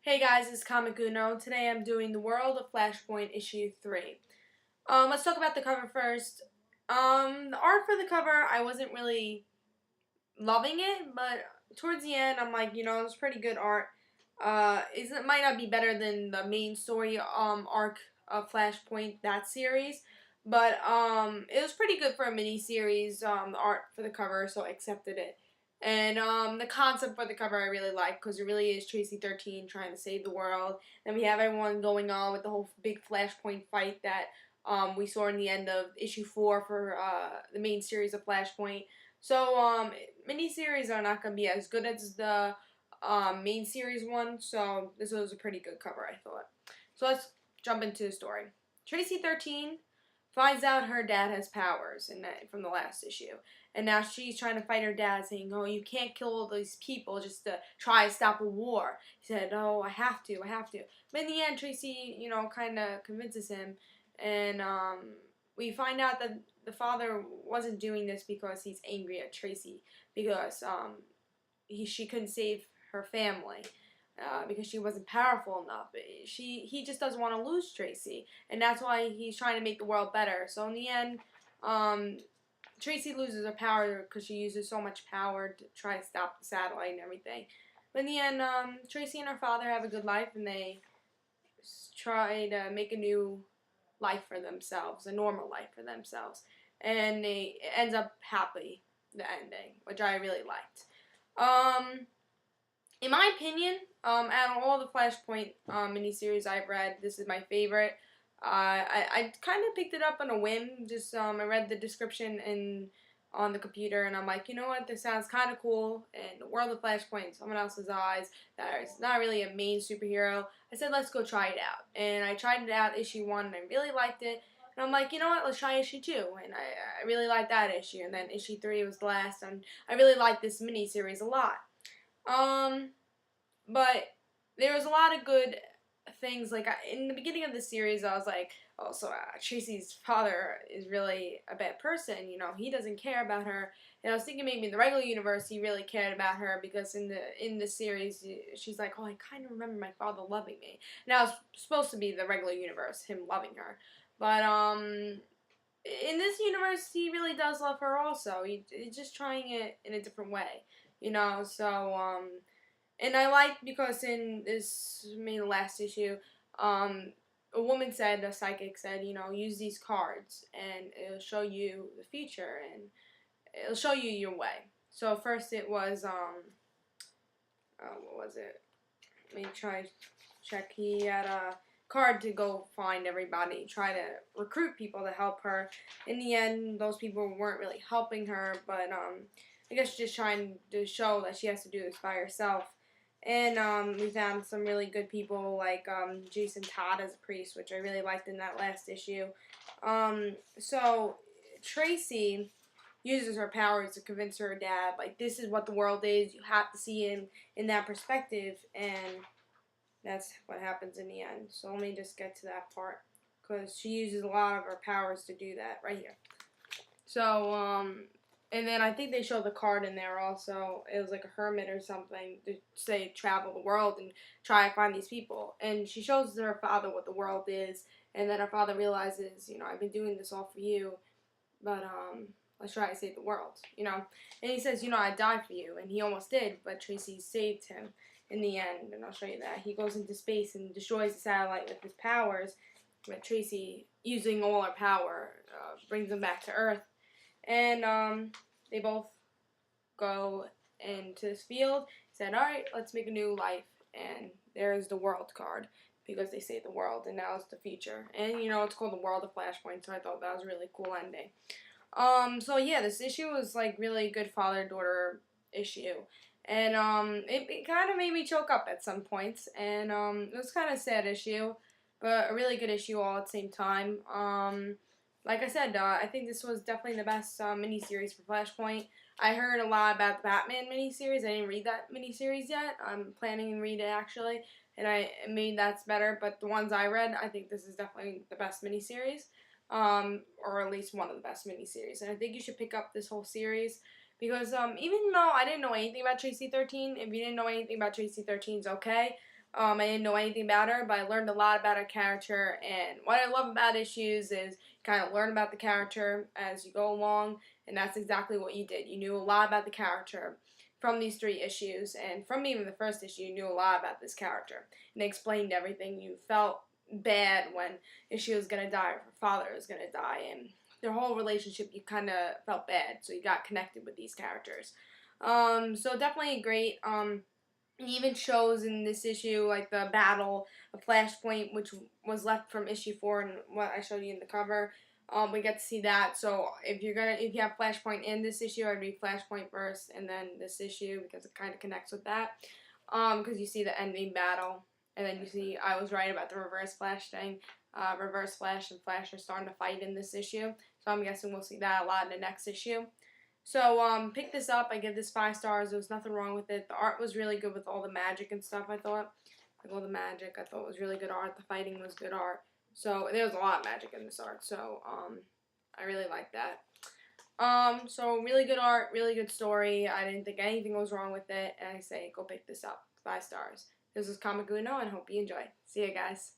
Hey guys, it's Comic Uno. Today I'm doing The World of Flashpoint issue 3. Let's talk about the cover first. The art for the cover, I wasn't really loving it, but towards the end, I'm like, it's pretty good art. It might not be better than the main story arc of Flashpoint, that series, but it was pretty good for a mini series. The art for the cover, so I accepted it. And the concept for the cover I really like because it really is Tracy 13 trying to save the world. And we have everyone going on with the whole big Flashpoint fight that we saw in the end of issue 4 for the main series of Flashpoint. So, miniseries are not going to be as good as the main series one, so this was a pretty good cover, I thought. So let's jump into the story. Tracy 13 finds out her dad has powers from the last issue, and now she's trying to fight her dad, saying, "Oh, you can't kill all these people just to try to stop a war." He said, "Oh, I have to. But in the end, Tracy, kind of convinces him, and we find out that the father wasn't doing this because he's angry at Tracy because she couldn't save her family because she wasn't powerful enough. He just doesn't want to lose Tracy, and that's why he's trying to make the world better. So in the end, Tracy loses her power because she uses so much power to try to stop the satellite and everything. But in the end, Tracy and her father have a good life, and they try to make a new life for themselves, a normal life for themselves, and it ends up happy, the ending, which I really liked. In my opinion, out of all the Flashpoint miniseries I've read, this is my favorite. I kind of picked it up on a whim. Just I read the description on the computer, and I'm like, you know what, this sounds kind of cool. And the world of Flashpoint, in someone else's eyes, that is not really a main superhero. I said, let's go try it out. And I tried it out issue 1, and I really liked it. And I'm like, you know what, let's try issue 2. And I really liked that issue. And then issue 3 was the last, and I really liked this miniseries a lot. But there was a lot of good things. Like, in the beginning of the series, I was like, oh, so Tracy's father is really a bad person. He doesn't care about her. And I was thinking maybe in the regular universe he really cared about her because in the series she's like, oh, I kind of remember my father loving me. Now it's supposed to be the regular universe, him loving her. But in this universe he really does love her also. He's just trying it in a different way. So and I liked because in this, maybe the last issue, a woman said, a psychic said, use these cards and it'll show you the future and it'll show you your way. So first it was, what was it? Let me try to check. He had a card to go find everybody, try to recruit people to help her. In the end, those people weren't really helping her, but I guess just trying to show that she has to do this by herself. And we found some really good people like Jason Todd as a priest, which I really liked in that last issue. So Tracy uses her powers to convince her dad, like, this is what the world is. You have to see him in that perspective, and that's what happens in the end. So let me just get to that part, because she uses a lot of her powers to do that right here. So, and then I think they show the card in there also. It was like a hermit or something to say travel the world and try to find these people. And she shows her father what the world is. And then her father realizes, I've been doing this all for you, but let's try to save the world, And he says, I'd die for you. And he almost did, but Tracy saved him in the end. And I'll show you that. He goes into space and destroys the satellite with his powers. But Tracy, using all her power, brings him back to Earth. And they both go into this field. Said, alright, let's make a new life. And there's the world card, because they saved the world, and now it's the future. And, it's called the World of Flashpoint, so I thought that was a really cool ending. So yeah, this issue was, like, really a good father-daughter issue. And, it kind of made me choke up at some points. And, it was kind of a sad issue, but a really good issue all at the same time. Like I said, I think this was definitely the best miniseries for Flashpoint. I heard a lot about the Batman miniseries. I didn't read that miniseries yet. I'm planning to read it, actually, and maybe that's better. But the ones I read, I think this is definitely the best miniseries, or at least one of the best miniseries. And I think you should pick up this whole series because even though I didn't know anything about Tracy 13, if you didn't know anything about Tracy 13, it's okay. I didn't know anything about her, but I learned a lot about her character. And what I love about issues is you kind of learn about the character as you go along, and that's exactly what you did. You knew a lot about the character from these 3 issues, and from even the first issue, you knew a lot about this character, and they explained everything. You felt bad when she was gonna die, or her father was gonna die, and their whole relationship, you kind of felt bad, so you got connected with these characters. So definitely great. It even shows in this issue like the battle of Flashpoint, which was left from issue 4, and what I showed you in the cover. We get to see that. So if you have Flashpoint in this issue, I'd read Flashpoint first and then this issue because it kind of connects with that. Because you see the ending battle, and then you see I was right about the Reverse Flash thing. Reverse Flash and Flash are starting to fight in this issue, so I'm guessing we'll see that a lot in the next issue. So, pick this up. I give this 5 stars. There was nothing wrong with it. The art was really good with all the magic and stuff, I thought. Like all the magic, I thought was really good art. The fighting was good art. So, there's a lot of magic in this art. So, I really like that. So really good art, really good story. I didn't think anything was wrong with it. And I say, go pick this up. 5 stars. This is Comic Uno, and hope you enjoy. See you guys.